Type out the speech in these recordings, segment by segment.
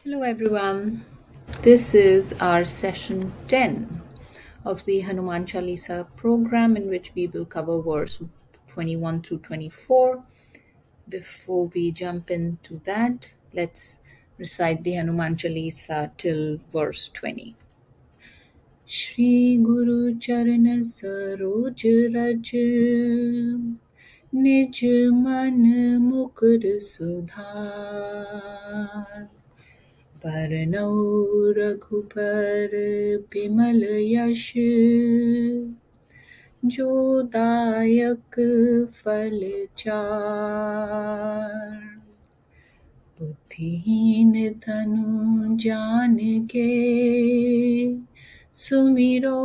Hello, everyone. This is our session 10 of the Hanuman Chalisa program, in which we will cover verse 21 through 24. Before we jump into that, let's recite the Hanuman Chalisa till verse 20. Shri Guru Charan Saroj Raj Nij Man Mukur Sudhar परनौ Raghubar Bimal यश जो दायक फल चार बुद्धिहीन तनु जान के सुमिरो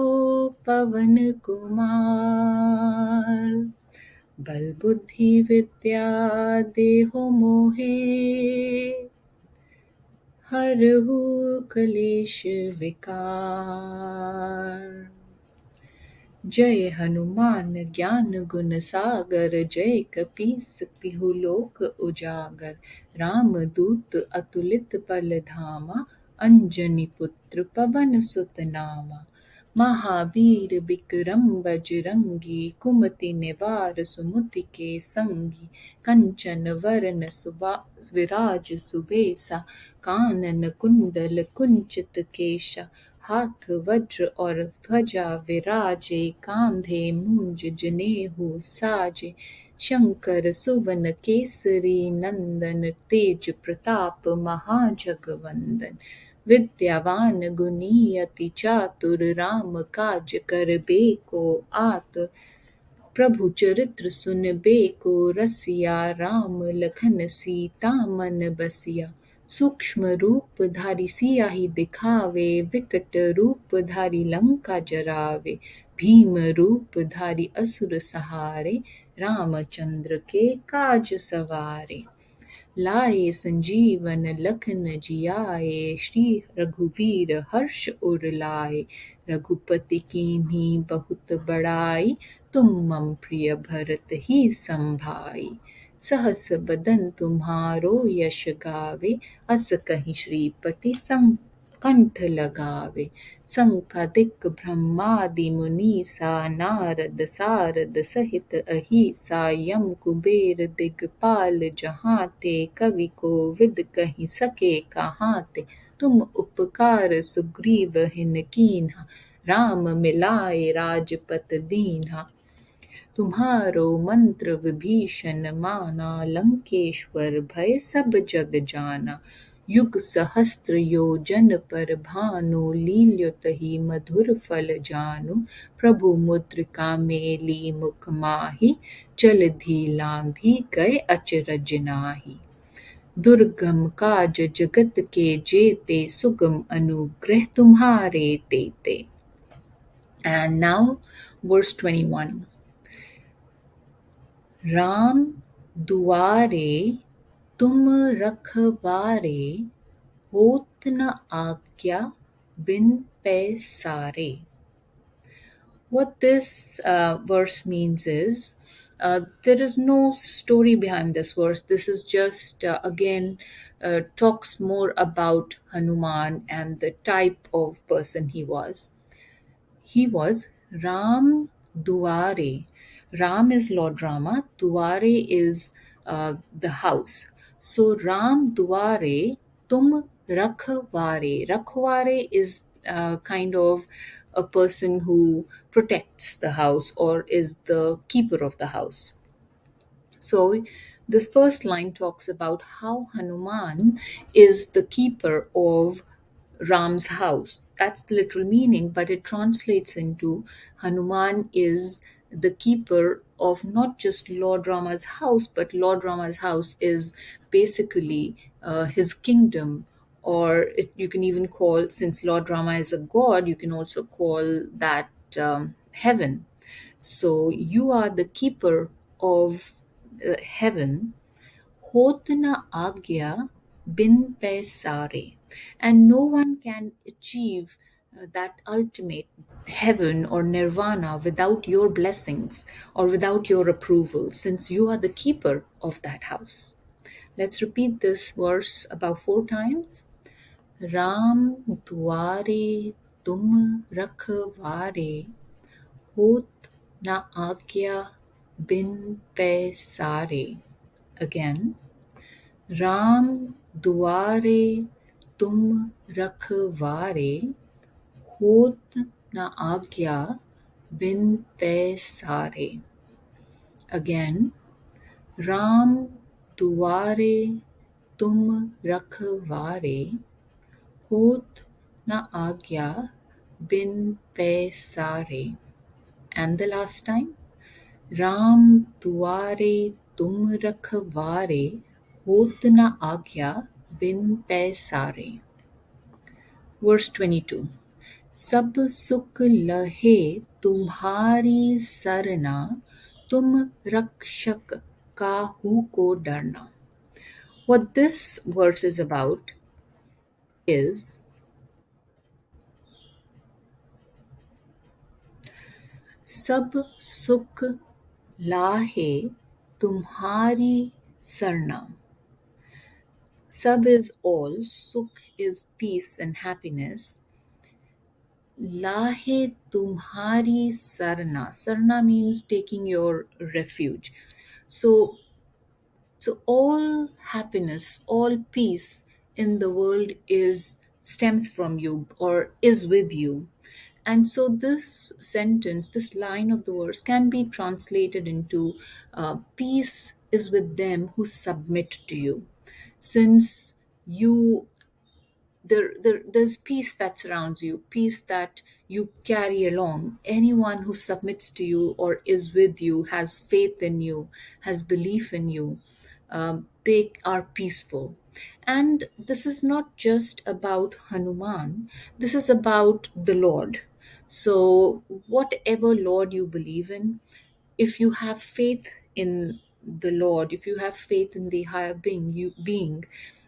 पवन कुमार बल बुद्धि विद्या देहो मोहे हरहु कलेश विकार। जय हनुमान ज्ञान गुण सागर जय कपीस तिहु लोक उजागर राम दूत अतुलित बल धामा अंजनी पुत्र पवन सुत नामा महावीर विक्रम बजरंगी कुमति निवार सुमति के संगी कंचन वरन विराज सुबेसा कानन कुंडल कुंचित केशा हाथ वज्र और ध्वजा विराजे कांधे मूंज जनेऊ साजे शंकर सुवन केसरी नंदन तेज प्रताप महाजगवंदन विद्यावान गुणी अति चातुर राम काज करबेको आतुर प्रभु चरित्र सुनबेको रसिया राम लखन सीता मन बसिया सूक्ष्म रूप धारी सियाही दिखावे विकट रूप धारी लंका जरावे भीम रूप धारी असुर सहारे रामचंद्र के काज सवारे लाए संजीवन लखन जियाए श्री रघुवीर हर्ष उर लाए रघुपति कीन्ही बहुत बड़ाई तुम मम प्रिय भरत ही संभाई सहस बदन तुम्हारो यश गावे अस कहीं श्रीपति कंठ लगावे संकादिक ब्रह्मादि मुनीसा नारद सारद सहित अहिसा यम कुबेर दिगपाल जहाते कवि कोविद कहीं सके कहाते तुम उपकार सुग्रीव हिन कीन्हा राम मिलाए राजपत दीन्हा तुम्हारो मंत्र विभीषण माना लंकेश्वर भय सब जग जाना युग सहस्त्र योजन पर भानु लील्युत ही मधुर फल जानु प्रभु मुद्रिका मेली मुख माही जलधि लांघी गए अचरज नाही दुर्गम काज जगत के जेते सुगम अनुग्रह तुम्हारे तेते। And now verse 21. राम दुआरे तुम रखवारे होत न आज्ञा बिन पैसारे. What this verse means is there is no story behind this verse. This is just again talks more about Hanuman and the type of person he was. He was Ram Duare. Ram is Lord Rama. Duare is the house. So Ram Duare tum rakhware. Rakhware is kind of a person who protects the house or is the keeper of the house. So this first line talks about how Hanuman is the keeper of Ram's house. That's the literal meaning, but it translates into Hanuman is the keeper of not just Lord Rama's house, but Lord Rama's house is basically his kingdom. Or you can even call, since Lord Rama is a god, you can also call that heaven. So you are the keeper of heaven. Hot na agya bin paisare. And no one can achieve that ultimate heaven or nirvana without your blessings or without your approval, since you are the keeper of that house. Let's repeat this verse about 4 times. Ram दुआरे तुम रखवारे, होत न आज्ञा बिन पैसारे. Again. Ram दुआरे तुम रखवारे, होत न आज्ञा बिन पैसारे. Again. राम दुआरे तुम रखवारे, होत न आज्ञा बिन पैसारे. And the last time. Ram दुआरे तुम रखवारे, होत न आज्ञा बिन पैसारे. Verse 22. सब सुख लहे तुम्हारी सरना, तुम रक्षक काहू को डरना. What this verse is about is सब सुख लाहे तुम्हारी Sarna. Sab is all, sukh is peace and happiness. Lahe tumhari sarna. Sarna means taking your refuge. So, so all happiness, all peace in the world is stems from you or is with you. And so this sentence, this line of the verse can be translated into peace is with them who submit to you. Since you there's peace that surrounds you, peace that you carry along. Anyone who submits to you or is with you, has faith in you, has belief in you, they are peaceful. And this is not just about Hanuman, this is about the Lord. So whatever Lord you believe in, if you have faith in the Lord, if you have faith in the higher being,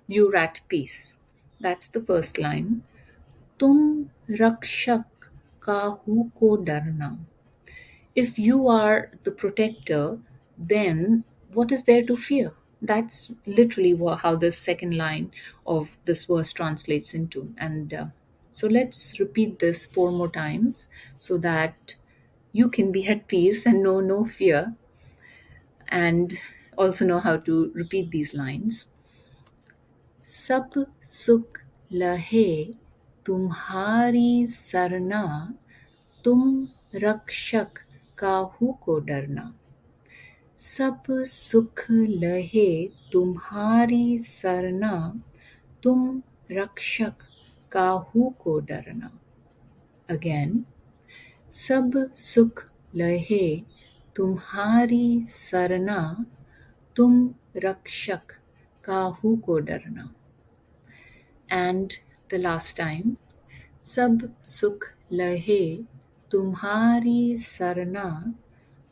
you're at peace. That's the first line. Tum rakshak kahu ko darna. If you are the protector, then what is there to fear? That's literally how the second line of this verse translates into. And so let's repeat this four more times so that you can be at peace and know no fear, and also know how to repeat these lines. सब सुख लहे तुम्हारी सरना, तुम रक्षक काहू को डरना. सब सुख लहे तुम्हारी सरना, तुम रक्षक काहू को डरना. Again. सब सुख लहे तुम्हारी सरना, तुम रक्षक काहू को डरना. And the last time. सब सुख लहे तुम्हारी सरना,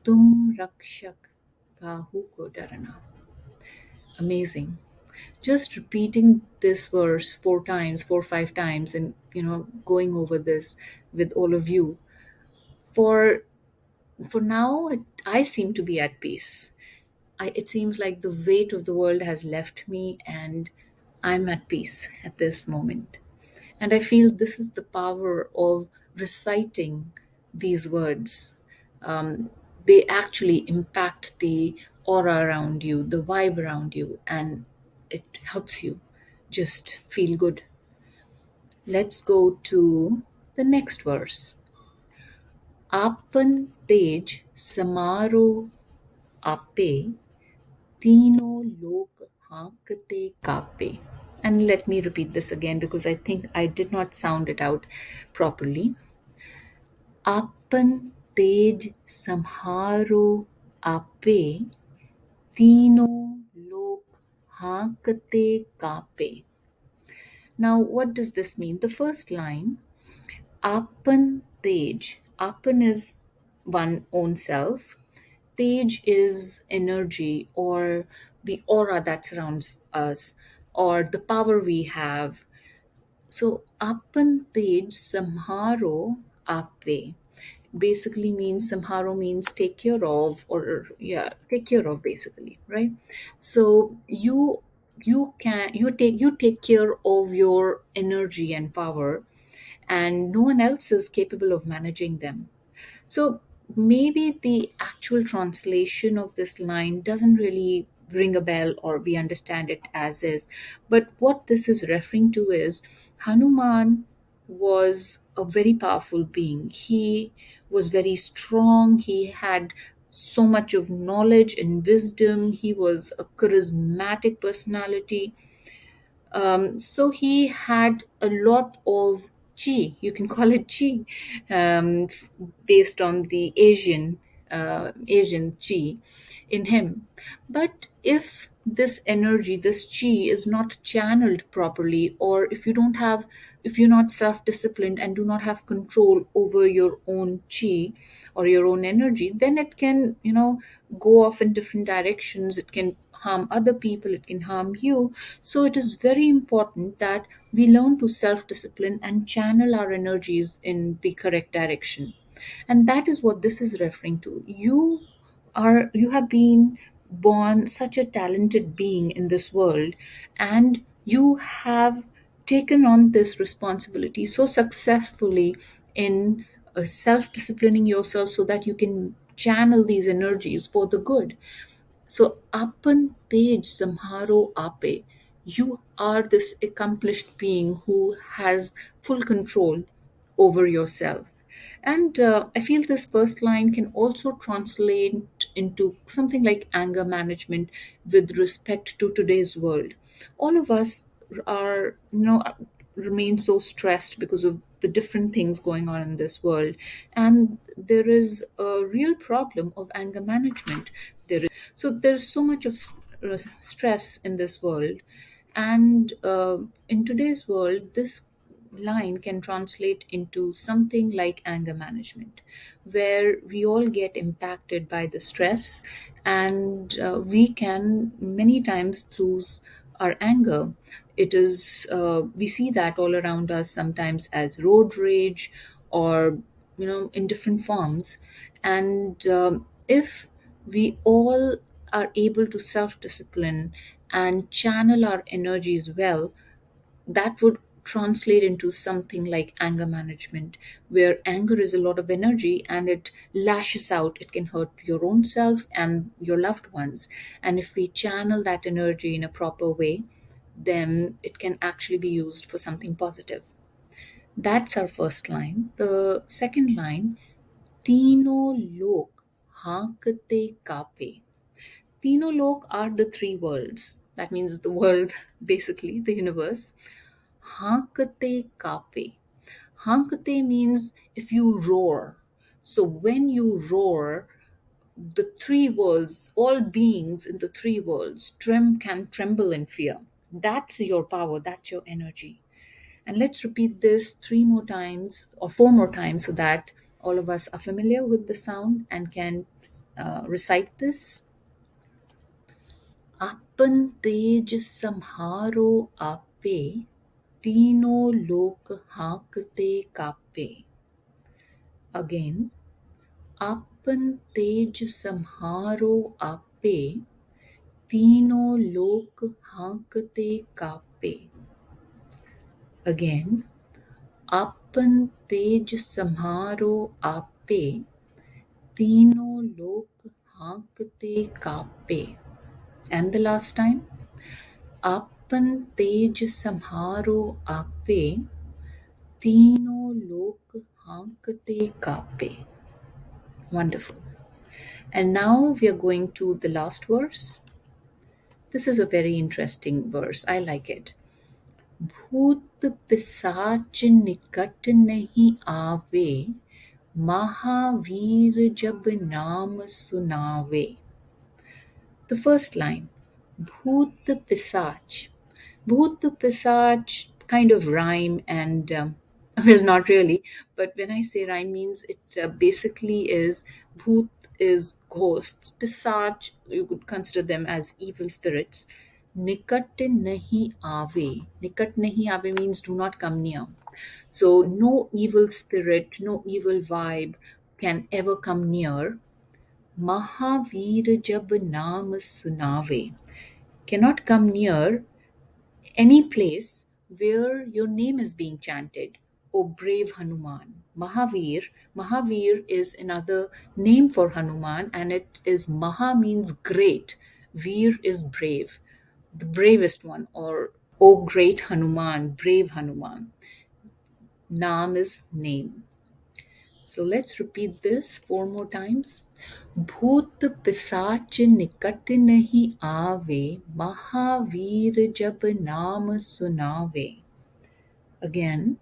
तुम रक्षक काहू को डरना. Amazing. Just repeating this verse 4 times, 5 times, and going over this with all of you. For now, I seem to be at peace. It seems like the weight of the world has left me and I'm at peace at this moment. And I feel this is the power of reciting these words. They actually impact the aura around you, the vibe around you, and it helps you just feel good. Let's go to the next verse. आपन तेज समारो आपे, तीनों लोक हाँकते कापे. And let me repeat this again because I think I did not sound it out properly. आपन तेज सम्हारो आपे, तीनों लोक हाँकते कापे. Now, what does this mean? The first line, Apan Tej. Apan is one own self. Tej is energy or the aura that surrounds us or the power we have. So, Apan Tej Samharo Ape basically means, Samharo means take care of, or yeah, take care of basically, right? So, you you take care of your energy and power, and no one else is capable of managing them. So maybe the actual translation of this line doesn't really ring a bell or we understand it as is. But what this is referring to is Hanuman was a very powerful being. He was very strong. He had so much of knowledge and wisdom. He was a charismatic personality. So he had a lot of chi, you can call it chi, based on the Asian chi in him. But if this energy, this chi, is not channeled properly, or if you're not self-disciplined and do not have control over your own chi or your own energy, then it can, go off in different directions. It can harm other people, it can harm you. So it is very important that we learn to self discipline and channel our energies in the correct direction. And that is what this is referring to. You have been born such a talented being in this world, and you have taken on this responsibility so successfully in self disciplining yourself so that you can channel these energies for the good. So, Apan Tej Samharo Ape, you are this accomplished being who has full control over yourself. And I feel this first line can also translate into something like anger management with respect to today's world. All of us are, remain so stressed because of the different things going on in this world. And there is a real problem of anger management. There's so much of stress in this world, and in today's world, this line can translate into something like anger management, where we all get impacted by the stress, and we can many times lose our anger. We see that all around us, sometimes as road rage, or in different forms. And if we all are able to self discipline and channel our energies well, that would translate into something like anger management, where anger is a lot of energy and it lashes out. It can hurt your own self and your loved ones. And if we channel that energy in a proper way, then it can actually be used for something positive. That's our first line. The second line, Tino lok hankte kape. Tino lok are the three worlds. That means the world, basically, the universe. Hankte kape. Hankte means if you roar. So when you roar, the three worlds, all beings in the three worlds, can tremble in fear. That's your power, that's your energy. And let's repeat this three more times or four more times so that all of us are familiar with the sound and can recite this. अपन तेज सम्हारो आपे, तीनों लोक हाँकते कापे. Again, अपन तेज सम्हारो आपे, तीनों लोक हाँकते कापे. Again, अपन तेज सम्हारो आपे, तीनों लोक हाँकते कापे. And the last time, अपन तेज सम्हारो आपे, तीनों लोक हाँकते कापे. Wonderful. And now we are going to the last verse. This is a very interesting verse. I like it. भूत पिशाच निकट नहीं आवे, महावीर जब नाम सुनावे. The first line, Bhoot Pisach. Bhoot Pisach kind of rhyme, and well, not really, but when I say rhyme means it basically is Bhoot is ghosts. Pisach, you could consider them as evil spirits. Nikat nahi ave. Nikat nahi ave means do not come near. So no evil spirit, no evil vibe can ever come near. Mahavir jab naam sunave. cannot come near any place where your name is being chanted. O brave Hanuman. Mahavir is another name for Hanuman, and it is Maha means great. Veer is brave, the bravest one, or O great Hanuman, brave Hanuman. Naam is name. So let's repeat this 4 more times. भूत पिशाच निकट नहीं आवे, महावीर जब नाम सुनावे. Again.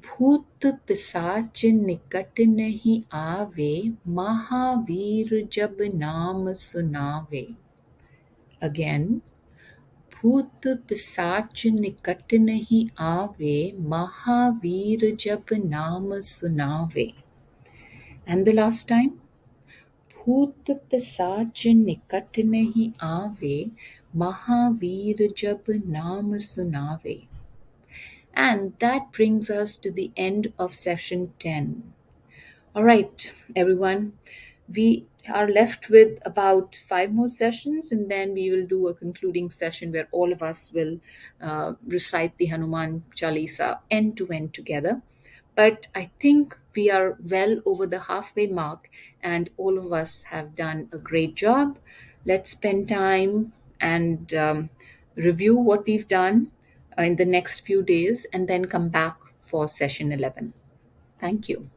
भूत पिशाच निकट नहीं आवे, महावीर जब नाम सुनावे. Again. भूत पिशाच निकट नहीं आवे, महावीर जब नाम सुनावे. And the last time. भूत पिशाच निकट नहीं आवे, महावीर जब नाम सुनावे. And that brings us to the end of session 10. All right, everyone, we are left with about 5 more sessions, and then we will do a concluding session where all of us will recite the Hanuman Chalisa end to end together. But I think we are well over the halfway mark, and all of us have done a great job. Let's spend time and review what we've done in the next few days, and then come back for session 11. Thank you.